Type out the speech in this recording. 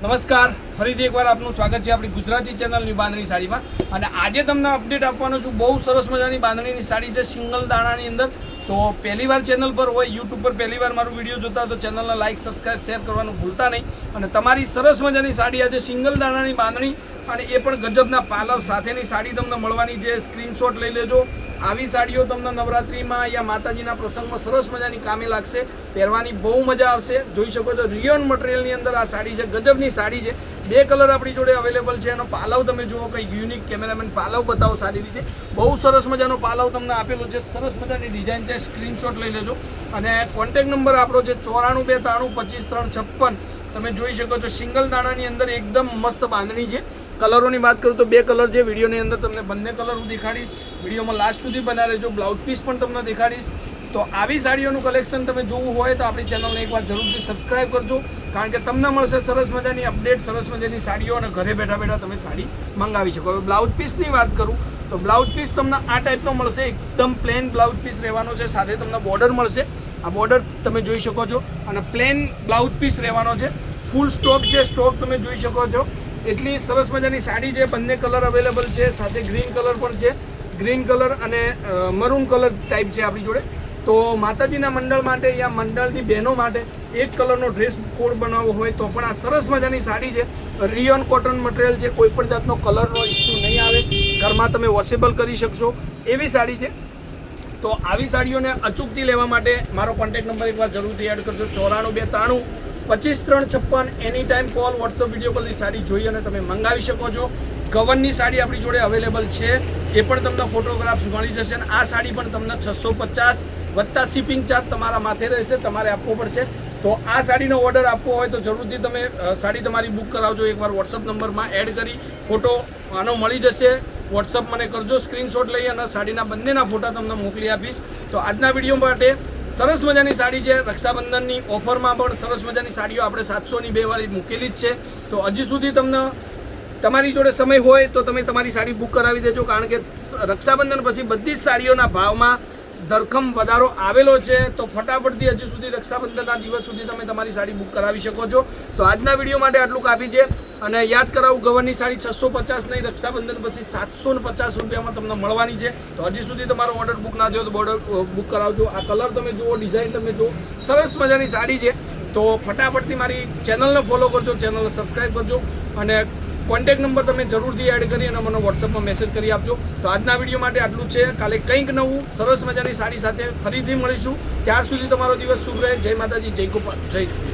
નમસ્કાર, ફરીથી એકવાર આપનું સ્વાગત છે આપણી ગુજરાતી ચેનલની બાંધણી સાડીમાં. અને આજે તમને અપડેટ આપવાનો છું. બહુ સરસ મજાની બાંધણીની સાડી છે સિંગલ દાણાની અંદર. તો પહેલીવાર ચેનલ પર હોય, યુટ્યુબ પર પહેલીવાર મારું વિડીયો જોતા તો ચેનલને લાઇક, સબસ્ક્રાઈબ, શેર કરવાનું ભૂલતા નહીં. અને તમારી સરસ મજાની સાડી આજે સિંગલ દાણાની બાંધણી અને એ પણ ગજબના પાલવ સાથેની સાડી તમને મળવાની છે. સ્ક્રીનશોટ લઈ લેજો. આવી સાડીઓ તમને નવરાત્રિમાં યા માતાજીના પ્રસંગમાં સરસ મજાની કામે લાગશે, પહેરવાની બહુ મજા આવશે. જોઈ શકો છો રિયોન મટીરિયલની અંદર આ સાડી છે, ગજબની સાડી છે. બે કલર આપણી જોડે અવેલેબલ છે. એનો પાલવ તમે જુઓ, કંઈક યુનિક. કેમેરામેન પાલવ બતાવો સારી રીતે. બહુ સરસ મજાનો પાલવ તમને આપેલો છે, સરસ મજાની ડિઝાઇન છે. સ્ક્રીનશોટ લઈ લેજો. અને કોન્ટેક નંબર આપણો છે 94 293 25 356. તમે જોઈ શકો છો સિંગલ દાણાની અંદર એકદમ મસ્ત બાંધણી છે. કલરોની વાત કરું તો બે કલર છે. વિડીયોની અંદર તમને બંને કલર હું દેખાડીશ. વિડીયોમાં લાસ્ટ સુધી બના રહેજો. બ્લાઉઝ પીસ પણ તમને દેખાડીશ. તો આવી સાડીઓનું કલેક્શન તમે જોવું હોય તો આપણી ચેનલને એકવાર જરૂરથી સબસ્ક્રાઈબ કરજો, કારણ કે તમને મળશે સરસ મજાની અપડેટ, સરસ મજાની સાડીઓ અને ઘરે બેઠા બેઠા તમે સાડી મંગાવી શકો. હવે બ્લાઉઝ પીસની વાત કરું તો બ્લાઉઝ પીસ તમને આ ટાઈપનો મળશે. એકદમ પ્લેન બ્લાઉઝ પીસ રહેવાનો છે, સાથે તમને બોર્ડર મળશે. આ બોર્ડર તમે જોઈ શકો છો અને પ્લેન બ્લાઉઝ પીસ રહેવાનો છે. ફૂલ સ્ટોક છે, સ્ટોક તમે જોઈ શકો છો. એટલી સરસ મજાની સાડી છે. બંને કલર અવેલેબલ છે, સાથે ગ્રીન કલર પણ છે. ગ્રીન કલર અને મરૂન કલર ટાઈપ છે આપણી જોડે. તો માતાજીના મંડળ માટે યા મંડળની બહેનો માટે એક કલરનો ડ્રેસ કોડ બનાવવો હોય તો પણ આ સરસ મજાની સાડી છે. રિયોન કોટન મટીરિયલ છે, કોઈ પણ જાતનો કલરનો ઇસ્યુ નહીં આવે. ઘરમાં તમે વોશેબલ કરી શકશો એવી સાડી છે. તો આવી સાડીઓને અચૂકથી લેવા માટે મારો કોન્ટેક્ટ નંબર એકવાર જરૂરથી એડ કરજો. 94 293 25 356. Any time call, WhatsApp, video કોલની સાડી જોઈ અને તમે મંગાવી શકો છો. ગવનની સાડી આપણી જોડે અવેલેબલ છે, એ પણ તમને ફોટોગ્રાફ્સ મળી જશે. અને આ સાડી પણ તમને 650 વત્તા શિપિંગ ચાર્જ તમારા માથે રહેશે, તમારે આપવો પડશે. તો આ સાડીનો ઓર્ડર આપવો હોય તો જરૂરથી તમે સાડી તમારી બુક કરાવજો. એકવાર વોટ્સઅપ નંબરમાં એડ કરી ફોટો આનો મળી જશે. વોટ્સઅપ મને કરજો, સ્ક્રીનશોટ લઈ અને સાડીના બંનેના ફોટા તમને મોકલી આપીશ. તો આજના વિડીયો માટે સરસ મજાની સાડી છે. રક્ષાબંધનની ઓફરમાં પણ સરસ મજાની સાડીઓ આપણે 700ની 2 વાળી મૂકેલી જ છે. તો હજી સુધી તમને તમારી જોડે સમય હોય તો તમે તમારી સાડી બુક કરાવી દેજો, કારણ કે રક્ષાબંધન પછી બધી જ સાડીઓના ભાવમાં ધરખમ વધારો આવેલો છે. તો ફટાફટથી હજી સુધી રક્ષાબંધનના દિવસ સુધી તમે તમારી સાડી બુક કરાવી શકો છો. તો આજના વિડીયો માટે આટલું કાફી છે. અને યાદ કરાવું, ગવનની સાડી 650 નહીં, રક્ષાબંધન પછી 750 રૂપિયામાં તમને મળવાની છે. તો હજી સુધી તમારો ઓર્ડર બુક ના થયો તો ઓર્ડર બુક કરાવજો. આ કલર તમે જુઓ, ડિઝાઇન તમે જુઓ, સરસ મજાની સાડી છે. તો ફટાફટથી મારી ચેનલને ફોલો કરજો, ચેનલને સબસ્ક્રાઈબ કરજો અને કોન્ટેક નંબર તમે જરૂરથી એડ કરી અને મને વોટ્સઅપમાં મેસેજ કરી આપજો. તો આજના વિડીયો માટે આટલું છે. કાલે કંઈક નવું સરસ મજાની સાડી સાથે ફરીથી મળીશું. ત્યાર સુધી તમારો દિવસ શુભ રહે. જય માતાજી, જય ગોપાલ, જય શ્રી.